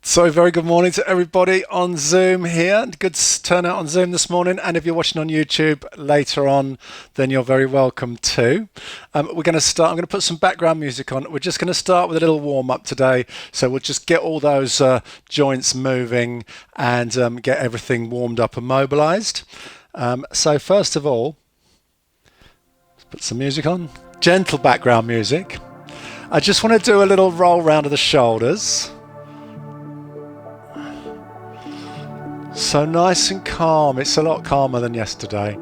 So very good morning to everybody on Zoom here. Good turnout on Zoom this morning, and if you're watching on YouTube later on, then you're very welcome too. We're going to start. I'm going to put some background music on. We're just going to start with a little warm up today, so we'll just get all those joints moving and get everything warmed up and mobilized. So first of all, let's put some music on. Gentle background music. I just want to do a little roll round of the shoulders. So nice and calm. It's a lot calmer than yesterday.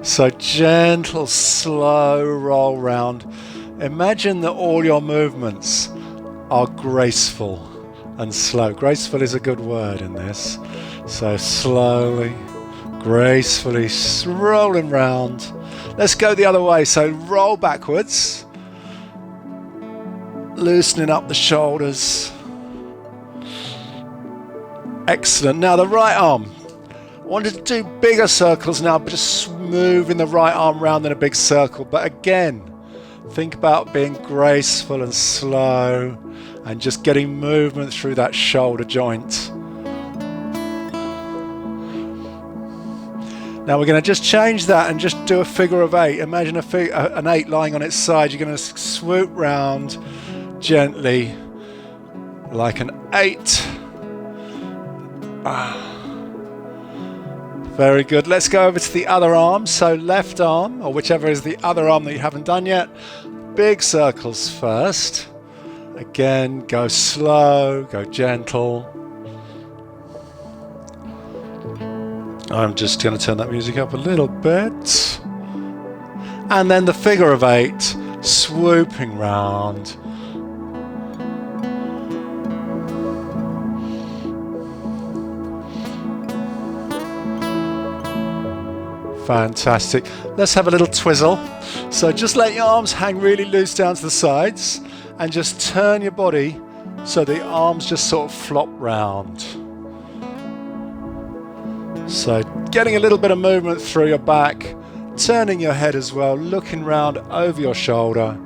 So gentle, slow roll round. Imagine that all your movements are graceful and slow. Graceful is a good word in this. So slowly, gracefully rolling round. Let's go the other way. So roll backwards, loosening up the shoulders. Excellent. Now the right arm. I wanted to do bigger circles now, but just moving the right arm round in a big circle. But again, think about being graceful and slow and just getting movement through that shoulder joint. Now we're going to just change that and just do a figure of 8. Imagine an 8 lying on its side. You're going to swoop round gently like an 8. Very good. Let's go over to the other arm. So left arm, or whichever is the other arm that you haven't done yet. Big circles first. Again, go slow, go gentle. I'm just going to turn that music up a little bit. And then the figure of 8, swooping round. Fantastic. Let's have a little twizzle. So just let your arms hang really loose down to the sides and just turn your body so the arms just sort of flop round. So getting a little bit of movement through your back, turning your head as well, looking round over your shoulder.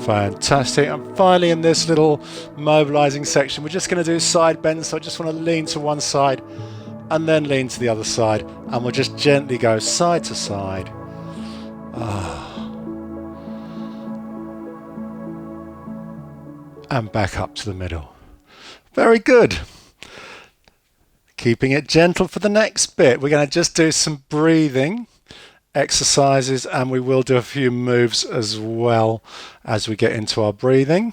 Fantastic. And finally, in this little mobilizing section, we're just going to do side bends. So I just want to lean to one side and then lean to the other side, and we'll just gently go side to side. And back up to the middle. Very good. Keeping it gentle for the next bit. We're going to just do some breathing exercises, and we will do a few moves as well as we get into our breathing.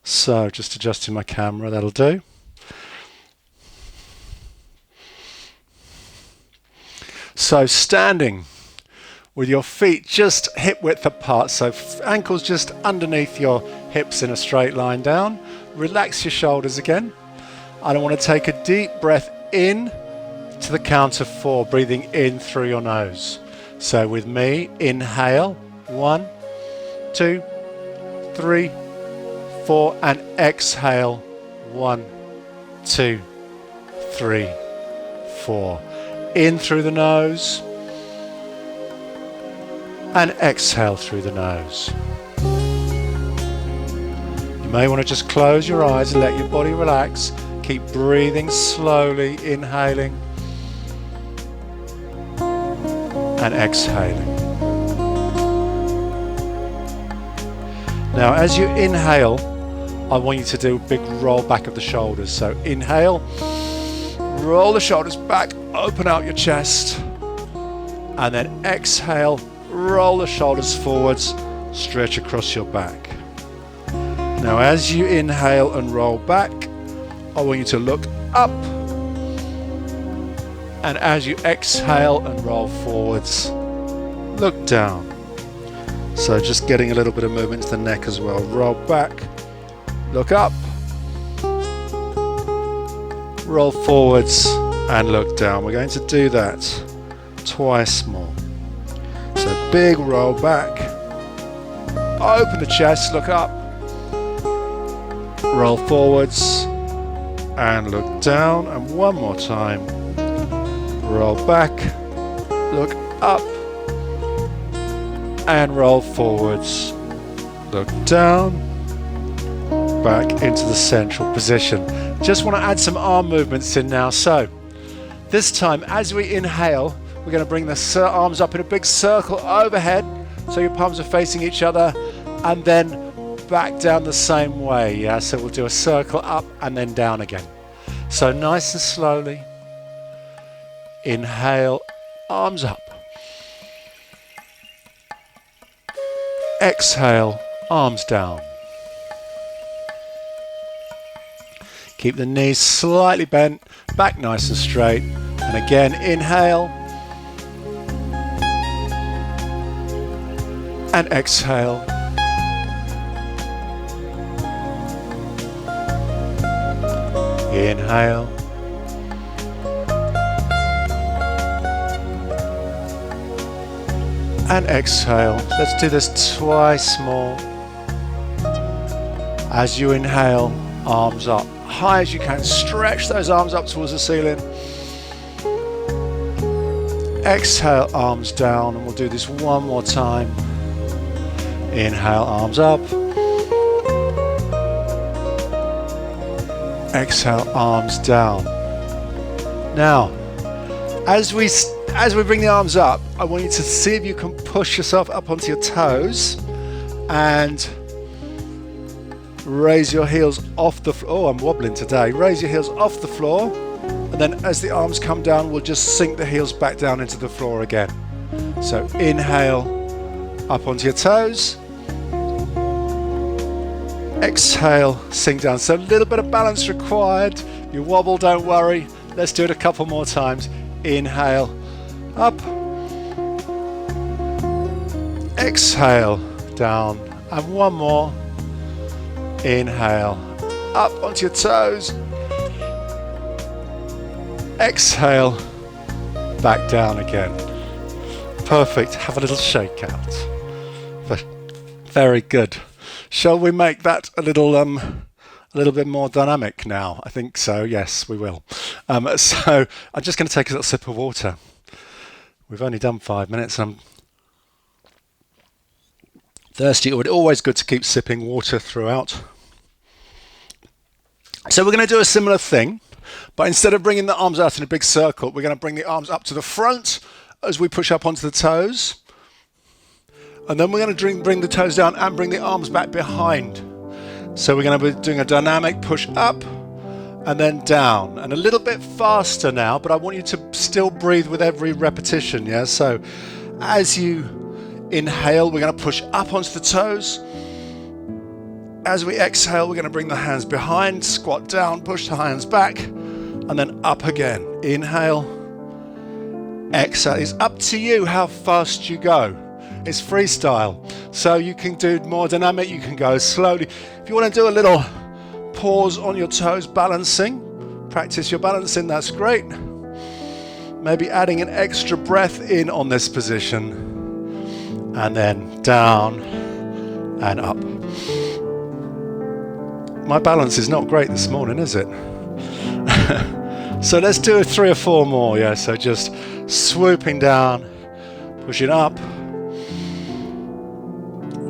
So just adjusting my camera, that'll do. So standing with your feet just hip width apart, so ankles just underneath your hips in a straight line down. Relax your shoulders again. I want to take a deep breath in to the count of 4, breathing in through your nose. So with me, inhale, 1, 2, 3, 4, and exhale, 1, 2, 3, 4. In through the nose, and exhale through the nose. You may want to just close your eyes and let your body relax. Keep breathing slowly, inhaling and exhaling. Now as you inhale, I want you to do a big roll back of the shoulders. So inhale, roll the shoulders back, open out your chest, and then exhale, roll the shoulders forwards, stretch across your back. Now as you inhale and roll back, I want you to look up, and as you exhale and roll forwards, look down. So just getting a little bit of movement to the neck as well. Roll back, look up, roll forwards and look down. We're going to do that twice more. So big roll back, open the chest, look up, roll forwards and look down, and one more time. roll back, look up, and roll forwards, look down, back into the central position. Just want to add some arm movements in now. So this time, as we inhale, we're going to bring the arms up in a big circle overhead, so your palms are facing each other, and then back down the same way. Yeah, so we'll do a circle up and then down again. So nice and slowly, inhale, arms up. Exhale, arms down. Keep the knees slightly bent, back nice and straight. And again, inhale. And exhale. Inhale. And exhale. Let's do this twice more. As you inhale, arms up, high as you can. Stretch those arms up towards the ceiling. Exhale, arms down, and we'll do this one more time. Inhale, arms up. Exhale, arms down. Now, as we bring the arms up, I want you to see if you can push yourself up onto your toes and raise your heels off the floor. Oh, I'm wobbling today. Raise your heels off the floor, and then as the arms come down, we'll just sink the heels back down into the floor again. So inhale, up onto your toes. Exhale, sink down. So a little bit of balance required. If you wobble, don't worry. Let's do it a couple more times. Inhale, up. Exhale, down. And one more. Inhale, up onto your toes. Exhale, back down again. Perfect. Have a little shake out. Very good. Shall we make that a little bit more dynamic now? I think so. Yes, we will. So I'm just going to take a little sip of water. We've only done 5 minutes. I'm thirsty. It's always good to keep sipping water throughout. So we're going to do a similar thing, but instead of bringing the arms out in a big circle, we're going to bring the arms up to the front as we push up onto the toes. And then we're going to bring the toes down and bring the arms back behind. So we're going to be doing a dynamic push up and then down, and a little bit faster now, but I want you to still breathe with every repetition. Yeah. So as you inhale, we're going to push up onto the toes. As we exhale, we're going to bring the hands behind, squat down, push the hands back, and then up again. Inhale, exhale. It's up to you how fast you go. It's freestyle, so you can do more dynamic, you can go slowly. If you want to do a little pause on your toes, balancing, practice your balancing, that's great. Maybe adding an extra breath in on this position, and then down and up. My balance is not great this morning, is it? So let's do 3 or 4 more, yeah? So just swooping down, pushing up.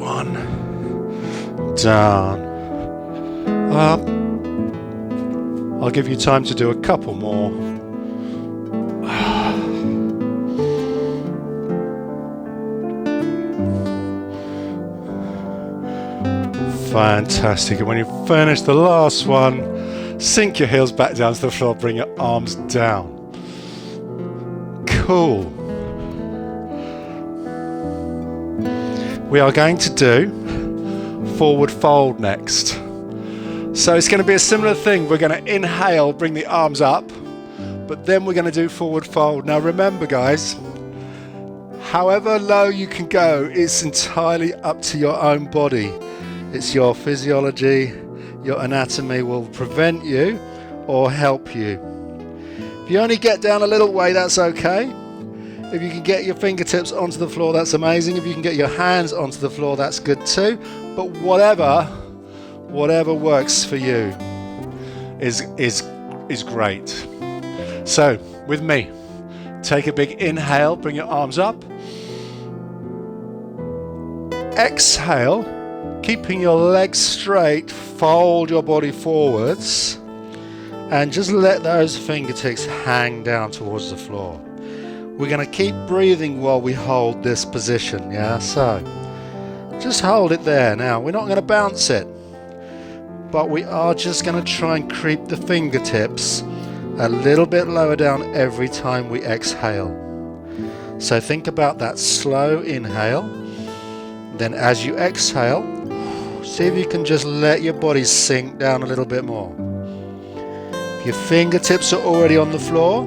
1, down, up. I'll give you time to do a couple more. Fantastic. And when you finish the last one, sink your heels back down to the floor, bring your arms down. Cool. We are going to do forward fold next. So it's going to be a similar thing. We're going to inhale, bring the arms up, but then we're going to do forward fold. Now remember, guys, however low you can go, it's entirely up to your own body. It's your physiology, your anatomy will prevent you or help you. If you only get down a little way, that's okay. If you can get your fingertips onto the floor, that's amazing. If you can get your hands onto the floor, that's good too. But whatever works for you is great. So with me, Take a big inhale, bring your arms up. Exhale, keeping your legs straight, fold your body forwards and just let those fingertips hang down towards the floor. We're going to keep breathing while we hold this position, yeah? So just hold it there. Now, we're not going to bounce it, but we are just going to try and creep the fingertips a little bit lower down every time we exhale. So think about that slow inhale. Then as you exhale, see if you can just let your body sink down a little bit more. If your fingertips are already on the floor,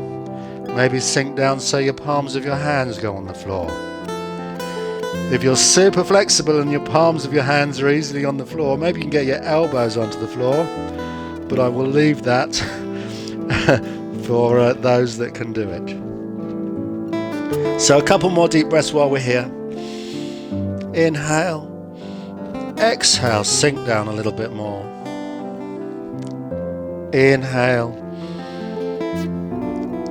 maybe sink down so your palms of your hands go on the floor. If you're super flexible and your palms of your hands are easily on the floor, maybe you can get your elbows onto the floor, but I will leave that for those that can do it. So a couple more deep breaths while we're here. Inhale, exhale, sink down a little bit more. Inhale,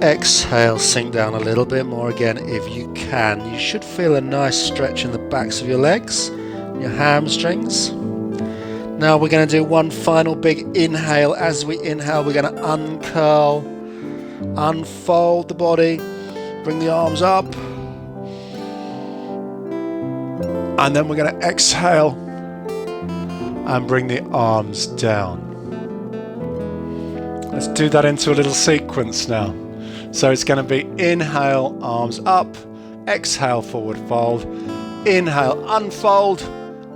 exhale, sink down a little bit more again if you can. You should feel a nice stretch in the backs of your legs, your hamstrings. Now we're going to do one final big inhale. As we inhale, we're going to uncurl, unfold the body, bring the arms up, and then we're going to exhale and bring the arms down. Let's do that into a little sequence now. So it's going to be inhale, arms up, exhale, forward fold, inhale, unfold,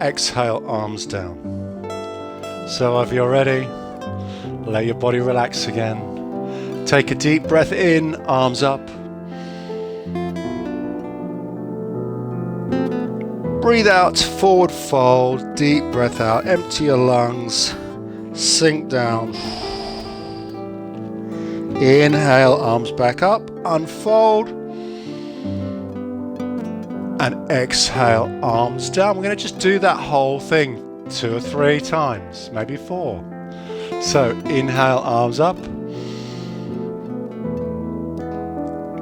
exhale, arms down. So if you're ready, let your body relax again. Take a deep breath in, arms up. Breathe out, forward fold, deep breath out, empty your lungs, sink down. Inhale, arms back up, unfold. And exhale, arms down. We're going to just do that whole thing 2 or 3 times, maybe 4. So inhale, arms up.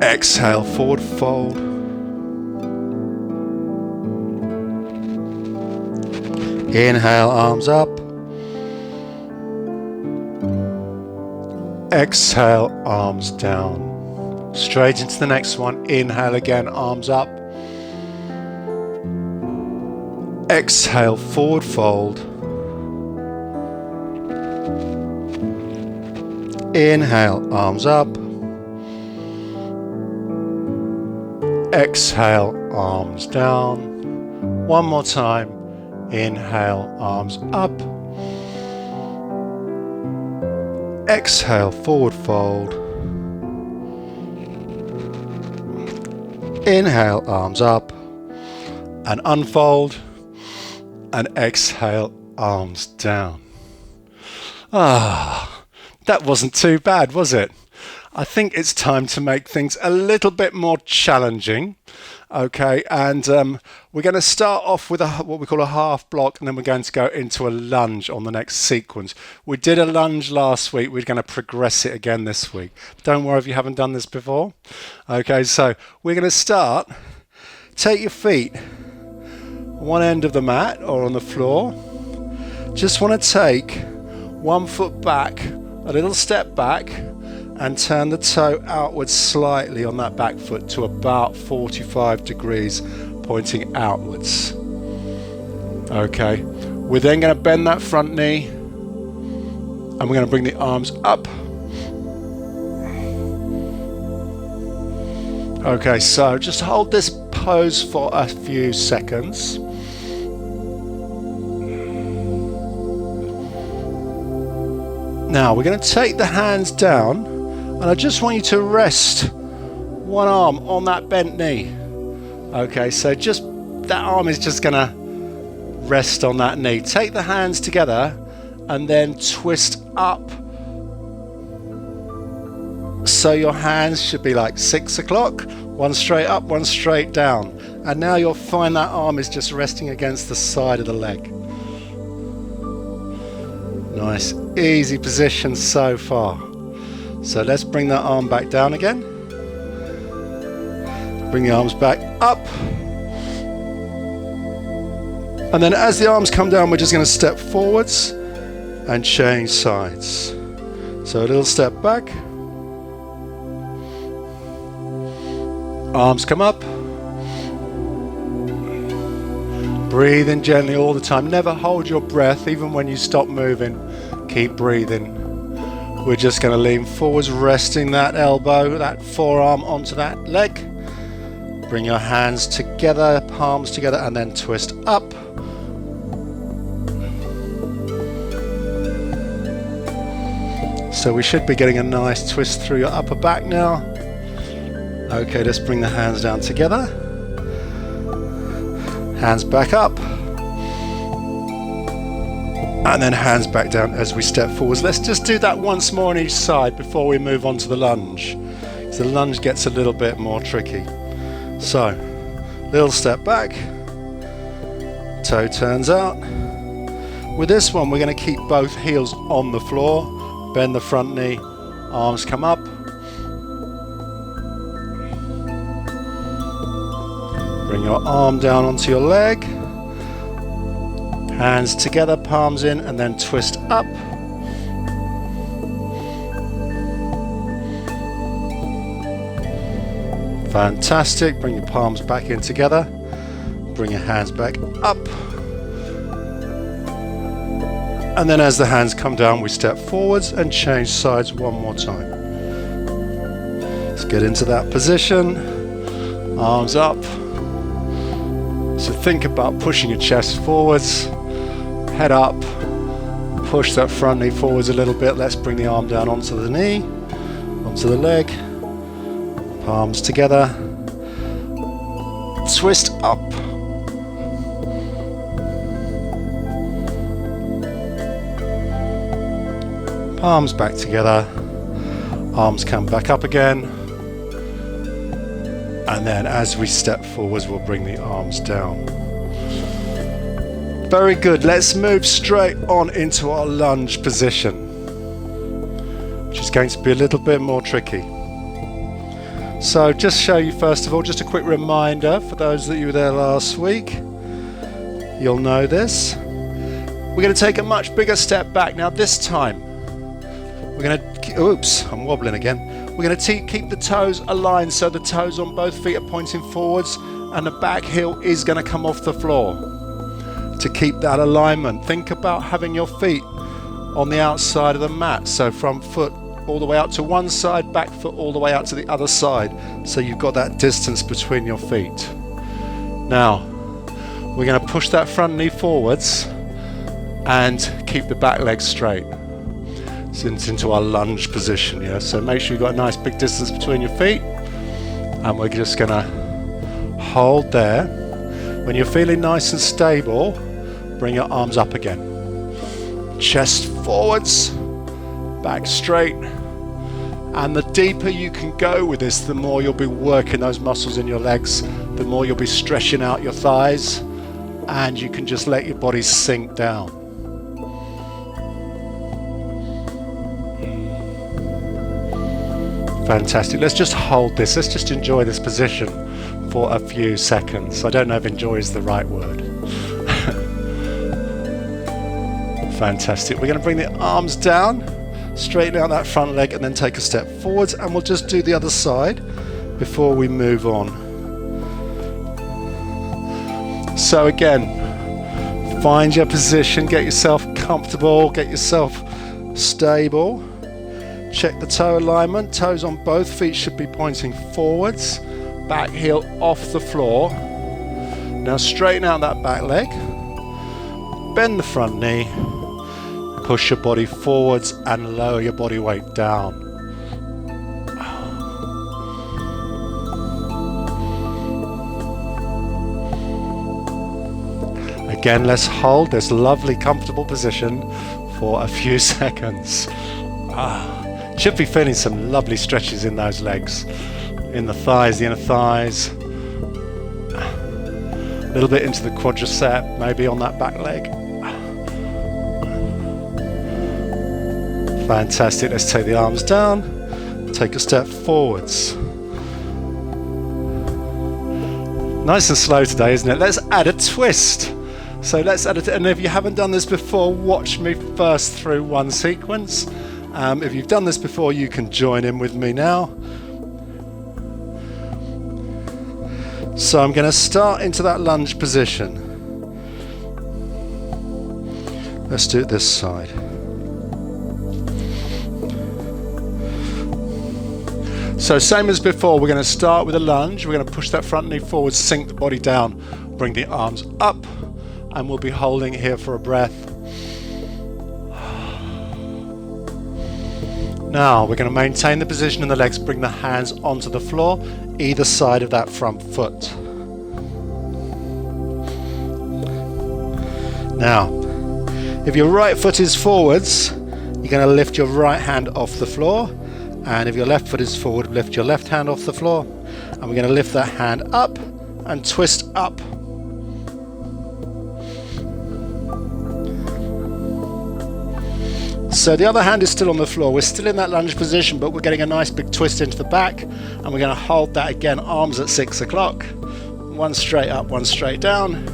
Exhale, forward fold. Inhale, arms up. Exhale, arms down. Straight into the next one. Inhale again, arms up. Exhale, forward fold. Inhale, arms up. Exhale, arms down. One more time. Inhale, arms up. Exhale, forward fold. Inhale, arms up. And unfold. And exhale, arms down. That wasn't too bad, was it? I think it's time to make things a little bit more challenging. Okay, and we're going to start off with what we call a half block, and then we're going to go into a lunge on the next sequence. We did a lunge last week. We're going to progress it again this week. Don't worry if you haven't done this before. Okay, so we're going to start. Take your feet one end of the mat or on the floor. Just want to take one foot back, a little step back, and turn the toe outwards slightly on that back foot to about 45 degrees, pointing outwards. Okay, we're then going to bend that front knee, and we're going to bring the arms up. Okay, so just hold this pose for a few seconds. Now we're going to take the hands down, and I just want you to rest one arm on that bent knee. Okay, so just that arm is just going to rest on that knee. Take the hands together and then twist up. So your hands should be like 6 o'clock, one straight up, one straight down. And now you'll find that arm is just resting against the side of the leg. Nice, easy position so far. So let's bring that arm back down again. Bring the arms back up. And then as the arms come down, we're just going to step forwards and change sides. So a little step back. Arms come up. Breathe in gently all the time. Never hold your breath, even when you stop moving. Keep breathing. We're just going to lean forwards, resting that elbow, that forearm onto that leg. Bring your hands together, palms together, and then twist up. So we should be getting a nice twist through your upper back now. Okay, let's bring the hands down together. Hands back up. And then hands back down as we step forwards. Let's just do that once more on each side before we move on to the lunge. So the lunge gets a little bit more tricky. So, little step back. Toe turns out. With this one, we're going to keep both heels on the floor. Bend the front knee, arms come up. Bring your arm down onto your leg. Hands together, palms in, and then twist up. Fantastic. Bring your palms back in together. Bring your hands back up. And then as the hands come down, we step forwards and change sides one more time. Let's get into that position. Arms up. So think about pushing your chest forwards. Head up. Push that front knee forwards a little bit. Let's bring the arm down onto the knee, onto the leg. Palms together. Twist up. Palms back together, arms come back up again, and then as we step forwards we'll bring the arms down. Very good. Let's move straight on into our lunge position, which is going to be a little bit more tricky. So just show you first of all, just a quick reminder for those that you were there last week, you'll know this. We're going to take a much bigger step back now. This time we're going to, oops, I'm wobbling again. We're going to keep the toes aligned, so the toes on both feet are pointing forwards and the back heel is going to come off the floor. To keep that alignment, think about having your feet on the outside of the mat. So from foot all the way out to one side, back foot all the way out to the other side. So you've got that distance between your feet. Now, we're going to push that front knee forwards and keep the back leg straight. Into our lunge position, yeah. So make sure you've got a nice big distance between your feet, and we're just gonna hold there. When you're feeling nice and stable, bring your arms up again. Chest forwards, back straight. And the deeper you can go with this, the more you'll be working those muscles in your legs, the more you'll be stretching out your thighs, and you can just let your body sink down. Fantastic. Let's just hold this. Let's just enjoy this position for a few seconds. I don't know if enjoy is the right word. Fantastic. We're going to bring the arms down, straighten out that front leg, and then take a step forwards, and we'll just do the other side before we move on. So again, find your position, get yourself comfortable, get yourself stable. Check the toe alignment. Toes on both feet should be pointing forwards. Back heel off the floor. Now straighten out that back leg. Bend the front knee. Push your body forwards and lower your body weight down. Again, let's hold this lovely, comfortable position for a few seconds. Should be feeling some lovely stretches in those legs, in the thighs, the inner thighs, a little bit into the quadricep, maybe on that back leg. Fantastic. Let's take the arms down, take a step forwards. Nice and slow today, isn't it? Let's add a twist. So let's add it, and if you haven't done this before, watch me first through one sequence. If you've done this before, you can join in with me now. So I'm going to start into that lunge position. Let's do it this side. So same as before, we're going to start with a lunge. We're going to push that front knee forward, sink the body down, bring the arms up, and we'll be holding here for a breath. Now we're going to maintain the position in the legs, bring the hands onto the floor, either side of that front foot. Now, if your right foot is forwards, you're going to lift your right hand off the floor. And if your left foot is forward, lift your left hand off the floor. And we're going to lift that hand up and twist up. So the other hand is still on the floor. We're still in that lunge position, but we're getting a nice big twist into the back. And we're going to hold that again, arms at 6 o'clock. One straight up, one straight down.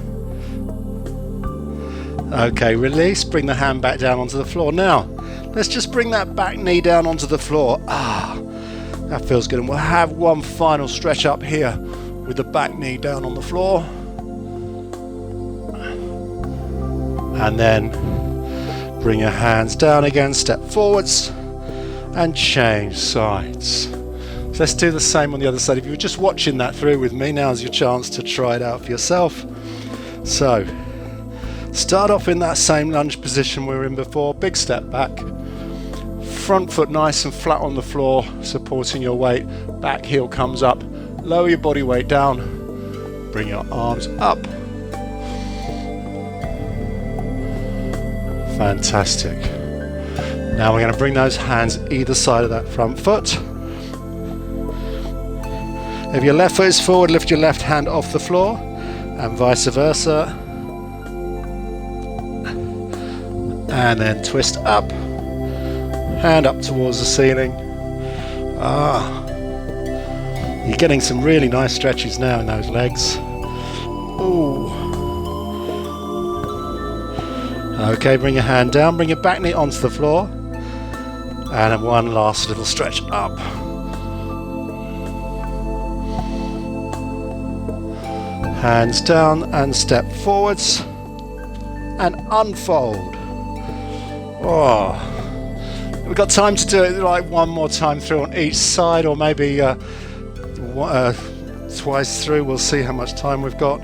Okay, release, bring the hand back down onto the floor. Now, let's just bring that back knee down onto the floor. That feels good. And we'll have one final stretch up here with the back knee down on the floor. And then bring your hands down again, step forwards and change sides. So let's do the same on the other side. If you were just watching that through with me, now's your chance to try it out for yourself. So start off in that same lunge position we were in before. Big step back. Front foot nice and flat on the floor, supporting your weight. Back heel comes up. Lower your body weight down. Bring your arms up. Fantastic. Now we're going to bring those hands either side of that front foot. If your left foot is forward, lift your left hand off the floor, and vice versa. And then twist up. Hand up towards the ceiling. You're getting some really nice stretches now in those legs. Ooh. Okay, bring your hand down, bring your back knee onto the floor. And then one last little stretch up. Hands down and step forwards. And unfold. Oh. We've got time to do it like one more time through on each side, or maybe twice through. We'll see how much time we've got.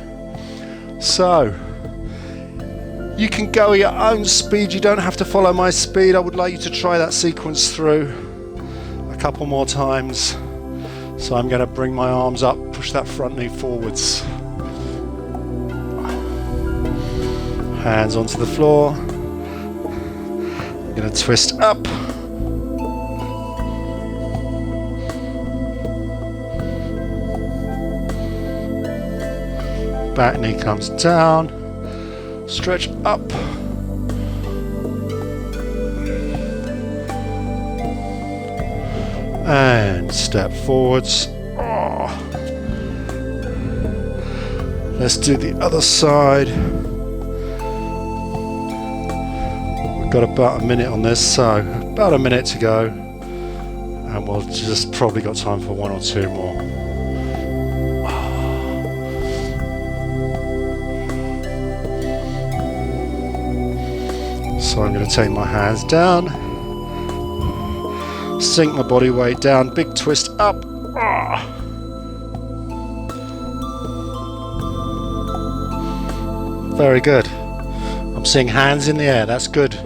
So you can go at your own speed. You don't have to follow my speed. I would like you to try that sequence through a couple more times. So I'm going to bring my arms up, push that front knee forwards. Hands onto the floor. I'm going to twist up. Back knee comes down, stretch up, and step forwards. Let's do the other side. We've got about a minute on this, so about a minute to go, and we'll just probably got time for one or two more. So I'm going to take my hands down, sink my body weight down, big twist up. Very good. I'm seeing hands in the air, that's good.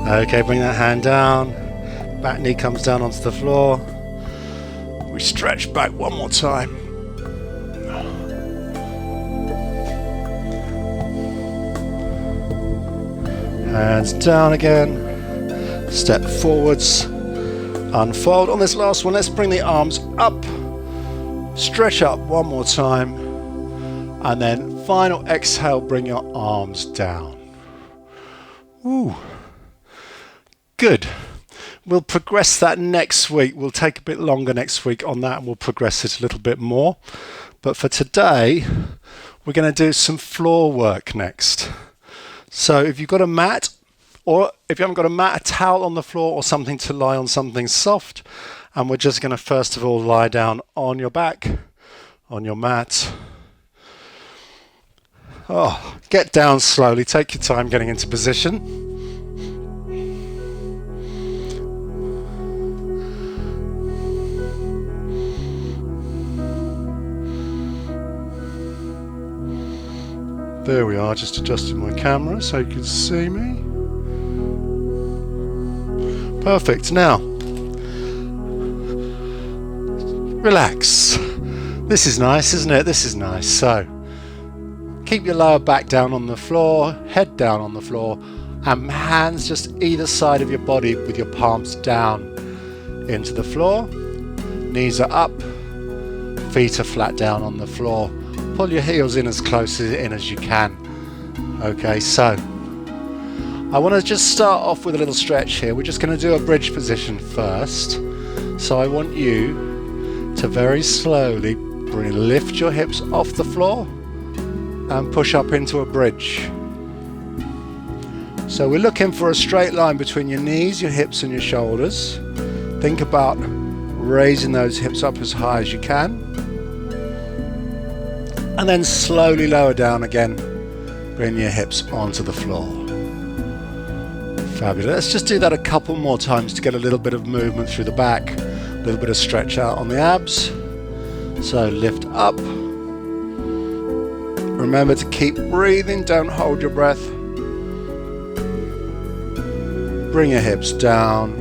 Okay, bring that hand down, back knee comes down onto the floor. We stretch back one more time. Hands down again, step forwards, unfold. On this last one, let's bring the arms up, stretch up one more time, and then final exhale, bring your arms down. Ooh, good. We'll progress that next week. We'll take a bit longer next week on that and we'll progress it a little bit more. But for today, we're going to do some floor work next. So if you've got a mat, or if you haven't got a mat, a towel on the floor or something to lie on, something soft. And we're just going to first of all lie down on your back, on your mat. Oh, get down slowly, take your time getting into position. There we are, just adjusting my camera so you can see me. Perfect. Now, relax. This is nice, isn't it? This is nice. So, keep your lower back down on the floor, head down on the floor, and hands just either side of your body with your palms down into the floor. Knees are up, feet are flat down on the floor. Pull your heels in as close in as you can. Okay, so I want to just start off with a little stretch here. We're just going to do a bridge position first. So I want you to very slowly lift your hips off the floor and push up into a bridge. So we're looking for a straight line between your knees, your hips and your shoulders. Think about raising those hips up as high as you can. And then slowly lower down again. Bring your hips onto the floor. Fabulous. Let's just do that a couple more times to get a little bit of movement through the back. A little bit of stretch out on the abs. So lift up. Remember to keep breathing, don't hold your breath. Bring your hips down.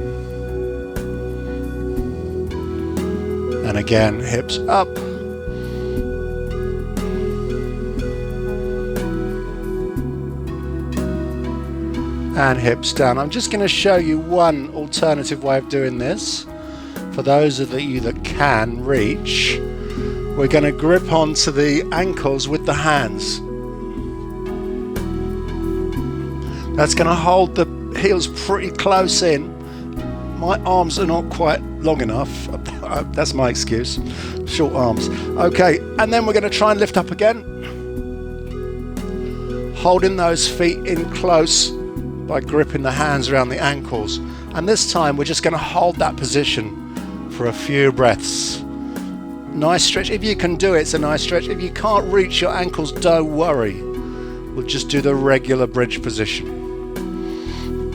And again, hips up. And hips down. I'm just going to show you one alternative way of doing this. For those of you that can reach, we're going to grip onto the ankles with the hands. That's going to hold the heels pretty close in. My arms are not quite long enough. That's my excuse. Short arms. Okay, and then we're going to try and lift up again. Holding those feet in close by gripping the hands around the ankles. And this time we're just going to hold that position for a few breaths. Nice stretch. If you can do it, it's a nice stretch. If you can't reach your ankles, don't worry. We'll just do the regular bridge position.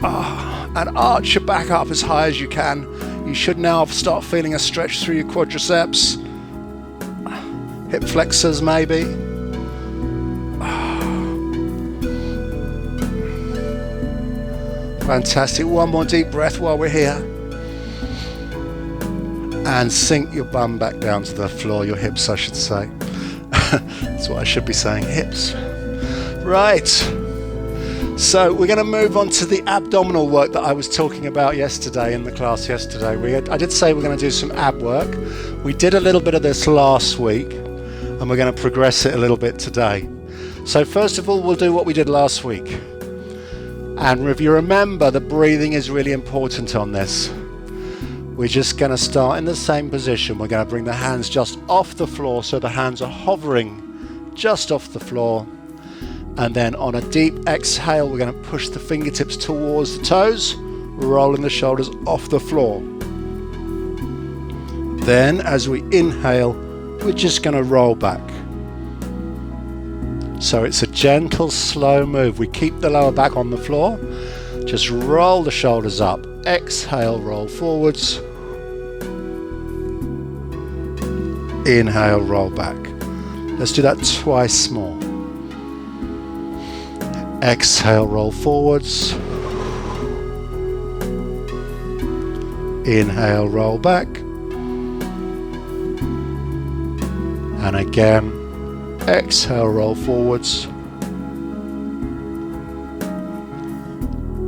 And arch your back up as high as you can. You should now start feeling a stretch through your quadriceps. Hip flexors maybe. Fantastic. One more deep breath while we're here. And sink your bum back down to the floor, your hips I should say. That's what I should be saying, hips. Right. So we're going to move on to the abdominal work that I was talking about yesterday in the class yesterday. I did say we're going to do some ab work. We did a little bit of this last week and we're going to progress it a little bit today. So first of all, we'll do what we did last week. And if you remember, the breathing is really important on this. We're just going to start in the same position. We're going to bring the hands just off the floor so the hands are hovering just off the floor. And then on a deep exhale, we're going to push the fingertips towards the toes, rolling the shoulders off the floor. Then as we inhale, we're just going to roll back. So it's a gentle, slow move. We keep the lower back on the floor. Just roll the shoulders up. Exhale, roll forwards. Inhale, roll back. Let's do that twice more. Exhale, roll forwards. Inhale, roll back. And again, exhale, roll forwards.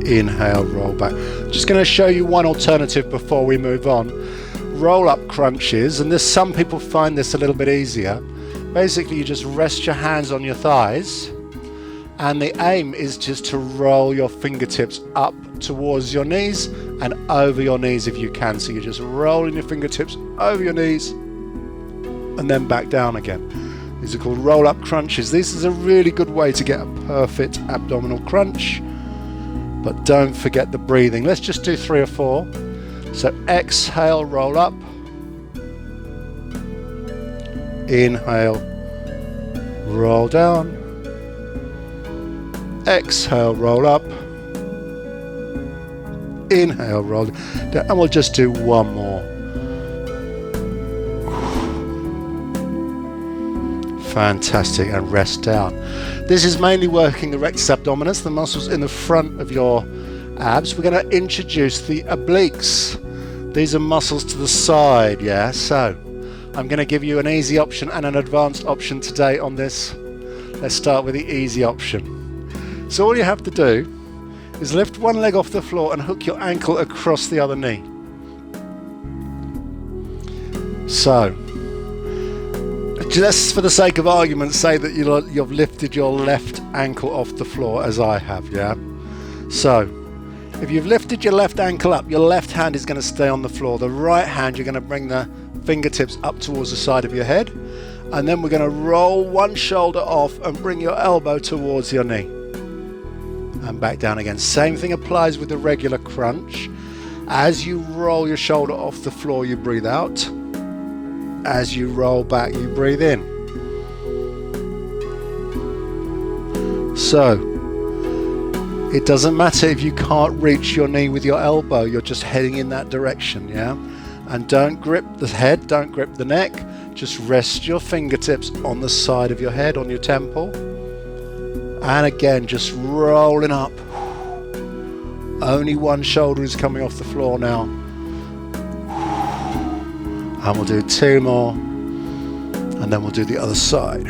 Inhale, roll back. Just going to show you one alternative before we move on. Roll up crunches, and some people find this a little bit easier. Basically, you just rest your hands on your thighs, and the aim is just to roll your fingertips up towards your knees and over your knees if you can. So you're just rolling your fingertips over your knees and then back down again. These are called roll-up crunches. This is a really good way to get a perfect abdominal crunch, but don't forget the breathing. Let's just do 3 or 4. So exhale, roll up. Inhale, roll down. Exhale, roll up. Inhale, roll down. And we'll just do one more. Fantastic, and rest down. This is mainly working the rectus abdominis, the muscles in the front of your abs. We're going to introduce the obliques. These are muscles to the side, yeah? So I'm going to give you an easy option and an advanced option today on this. Let's start with the easy option. So all you have to do is lift one leg off the floor and hook your ankle across the other knee. So just for the sake of argument, say that you've lifted your left ankle off the floor as I have, yeah? So if you've lifted your left ankle up, your left hand is going to stay on the floor. The right hand, you're going to bring the fingertips up towards the side of your head, and then we're going to roll one shoulder off and bring your elbow towards your knee and back down again. Same thing applies with the regular crunch. As you roll your shoulder off the floor, you breathe out. As you roll back, you breathe in. So it doesn't matter if you can't reach your knee with your elbow, you're just heading in that direction, yeah? And don't grip the head, don't grip the neck, just rest your fingertips on the side of your head, on your temple. And again, just rolling up. Only one shoulder is coming off the floor now. And we'll do 2 more, and then we'll do the other side.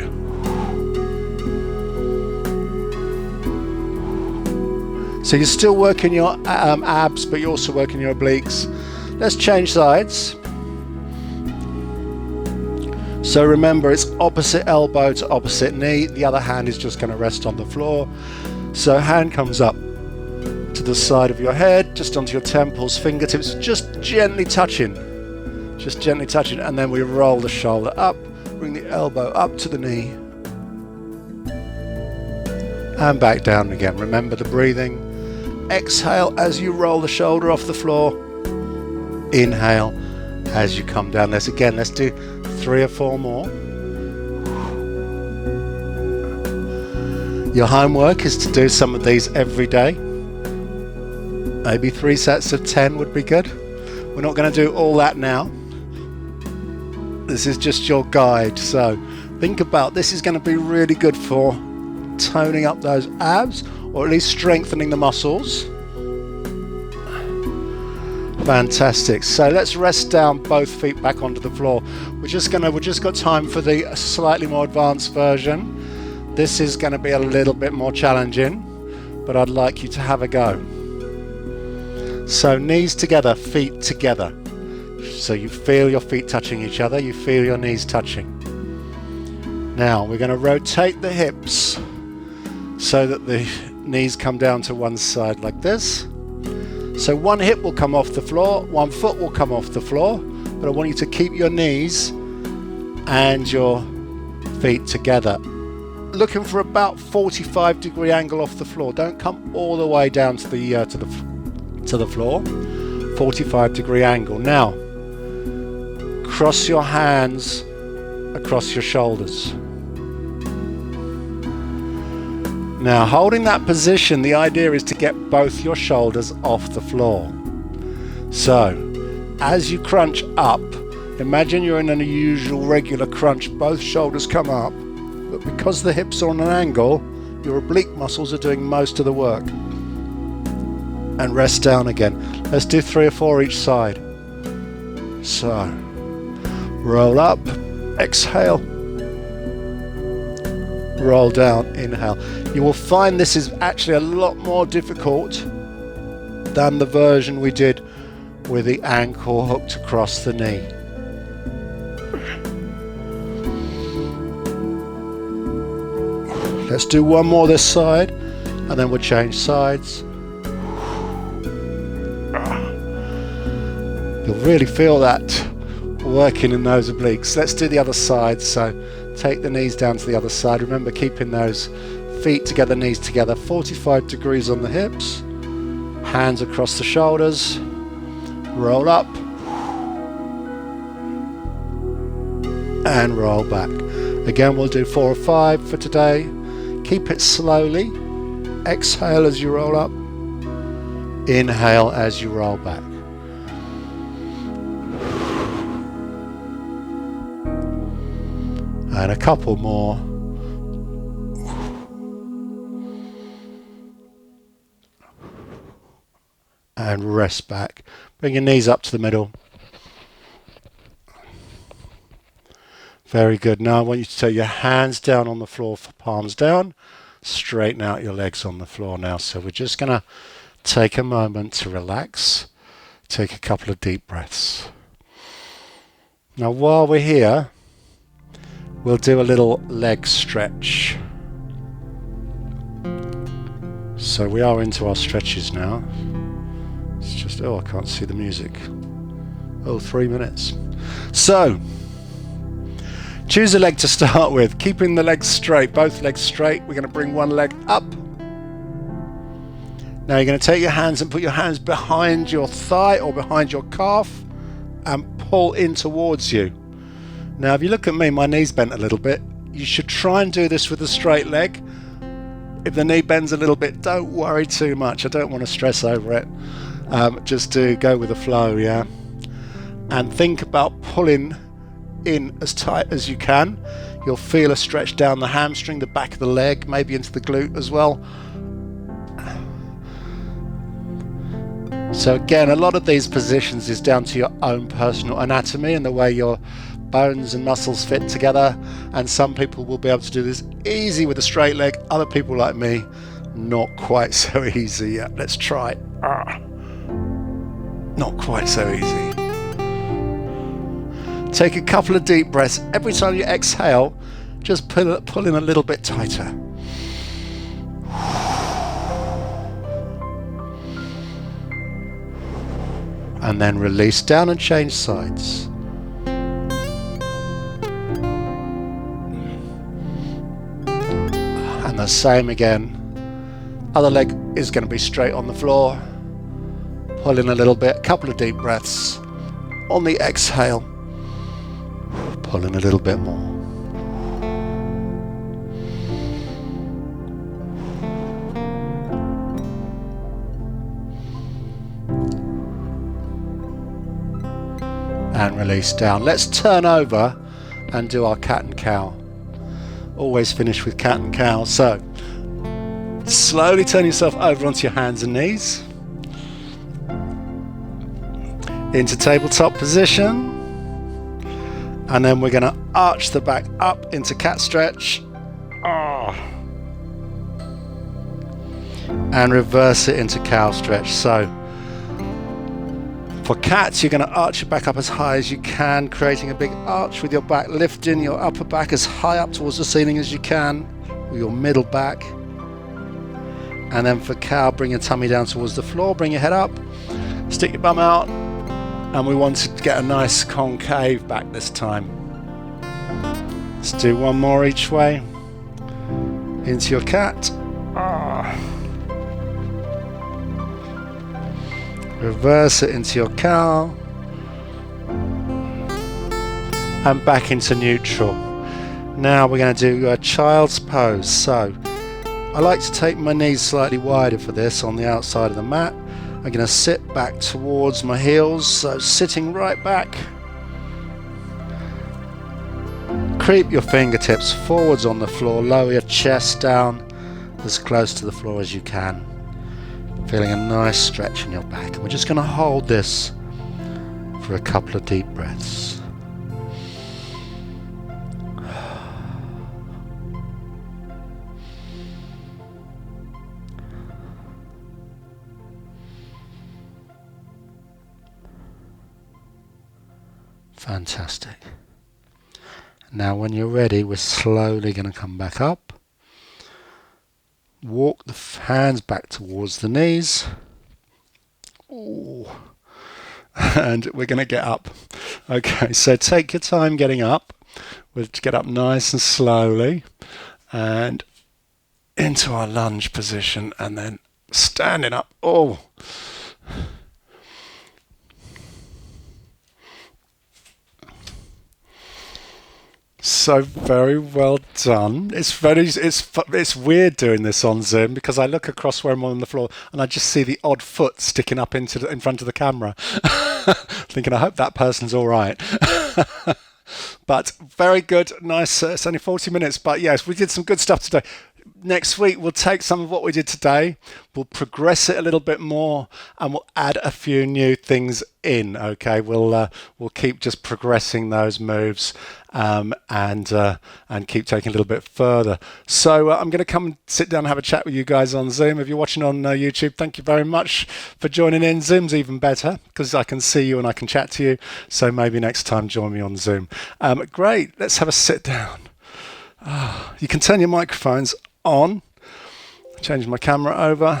So you're still working your abs, but you're also working your obliques. Let's change sides. So remember, it's opposite elbow to opposite knee. The other hand is just going to rest on the floor. So hand comes up to the side of your head, just onto your temples, fingertips just gently touching. Just gently touching, and then we roll the shoulder up, bring the elbow up to the knee, and back down again. Remember the breathing. Exhale as you roll the shoulder off the floor. Inhale as you come down. Let's do 3 or 4 more. Your homework is to do some of these every day. Maybe 3 sets of 10 would be good. We're not going to do all that now. This is just your guide, so think about this. Is going to be really good for toning up those abs, or at least strengthening the muscles. Fantastic. So let's rest down, both feet back onto the floor. We've just got time for the slightly more advanced version. This is going to be a little bit more challenging, but I'd like you to have a go. So knees together, feet together. So you feel your feet touching each other, you feel your knees touching. Now we're going to rotate the hips so that the knees come down to one side like this. So one hip will come off the floor, one foot will come off the floor, but I want you to keep your knees and your feet together. Looking for about 45-degree angle off the floor. Don't come all the way down to the floor. 45-degree angle. Now cross your hands across your shoulders. Now holding that position, the idea is to get both your shoulders off the floor. So as you crunch up, imagine you're in an unusual regular crunch, both shoulders come up, but because the hips are on an angle, your oblique muscles are doing most of the work. And rest down again. Let's do 3 or 4 each side. So roll up, exhale, roll down, inhale. You will find this is actually a lot more difficult than the version we did with the ankle hooked across the knee. Let's do one more this side, and then we'll change sides. You'll really feel that working in those obliques. Let's do the other side. So take the knees down to the other side. Remember, keeping those feet together, knees together, 45 degrees on the hips, hands across the shoulders, roll up and roll back. Again, we'll do 4 or 5 for today. Keep it slowly. Exhale as you roll up, inhale as you roll back. And a couple more. And rest back. Bring your knees up to the middle. Very good. Now I want you to take your hands down on the floor for palms down. Straighten out your legs on the floor now. So we're just going to take a moment to relax. Take a couple of deep breaths. Now while we're here, we'll do a little leg stretch. So we are into our stretches now. It's just, oh, I can't see the music. Oh, 3 minutes. So, choose a leg to start with. Keeping the legs straight, both legs straight. We're going to bring one leg up. Now you're going to take your hands and put your hands behind your thigh or behind your calf and pull in towards you. Now if you look at me, my knee's bent a little bit. You should try and do this with a straight leg. If the knee bends a little bit, don't worry too much. I don't want to stress over it. Just to go with the flow, yeah? And think about pulling in as tight as you can. You'll feel a stretch down the hamstring, the back of the leg, maybe into the glute as well. So again, a lot of these positions is down to your own personal anatomy and the way your bones and muscles fit together. And some people will be able to do this easy with a straight leg. Other people like me, not quite so easy. Yeah, let's try. Not quite so easy. Take a couple of deep breaths. Every time you exhale, just pull in a little bit tighter. And then release down and change sides. And the same again. Other leg is going to be straight on the floor. Pull in a little bit, a couple of deep breaths. On the exhale, pull in a little bit more. And release down. Let's turn over and do our cat and cow. Always finish with cat and cow. So, slowly turn yourself over onto your hands and knees. Into tabletop position. And then we're going to arch the back up into cat stretch. And reverse it into cow stretch. So, for cats, you're going to arch your back up as high as you can, creating a big arch with your back, lifting your upper back as high up towards the ceiling as you can, with your middle back. And then for cow, bring your tummy down towards the floor, bring your head up, stick your bum out, and we want to get a nice concave back this time. Let's do one more each way. Into your cat. Reverse it into your cow. And back into neutral. Now we're going to do a child's pose. So I like to take my knees slightly wider for this on the outside of the mat. I'm going to sit back towards my heels, so sitting right back. Creep your fingertips forwards on the floor, lower your chest down as close to the floor as you can. Feeling a nice stretch in your back. And we're just going to hold this for a couple of deep breaths. Fantastic. Now when you're ready, we're slowly going to come back up. Walk the hands back towards the knees. Ooh. and we're going to get up. Okay, so take your time getting up. We'll get up nice and slowly and into our lunge position, and then standing up. Oh, so very well done. It's weird doing this on Zoom because I look across where I'm on the floor and I just see the odd foot sticking up in front of the camera, thinking I hope that person's all right. But very good, nice. It's only 40 minutes, but yes, we did some good stuff today. Next week we'll take some of what we did today, we'll progress it a little bit more, and we'll add a few new things in. Okay, we'll keep just progressing those moves, and keep taking a little bit further. So I'm going to come and sit down and have a chat with you guys on Zoom. If you're watching on YouTube, thank you very much for joining in. Zoom's even better because I can see you and I can chat to you. So maybe next time join me on Zoom. Great, let's have a sit down. You can turn your microphones on, change my camera over,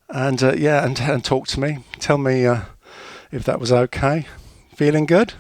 and and talk to me. Tell me if that was okay. Feeling good?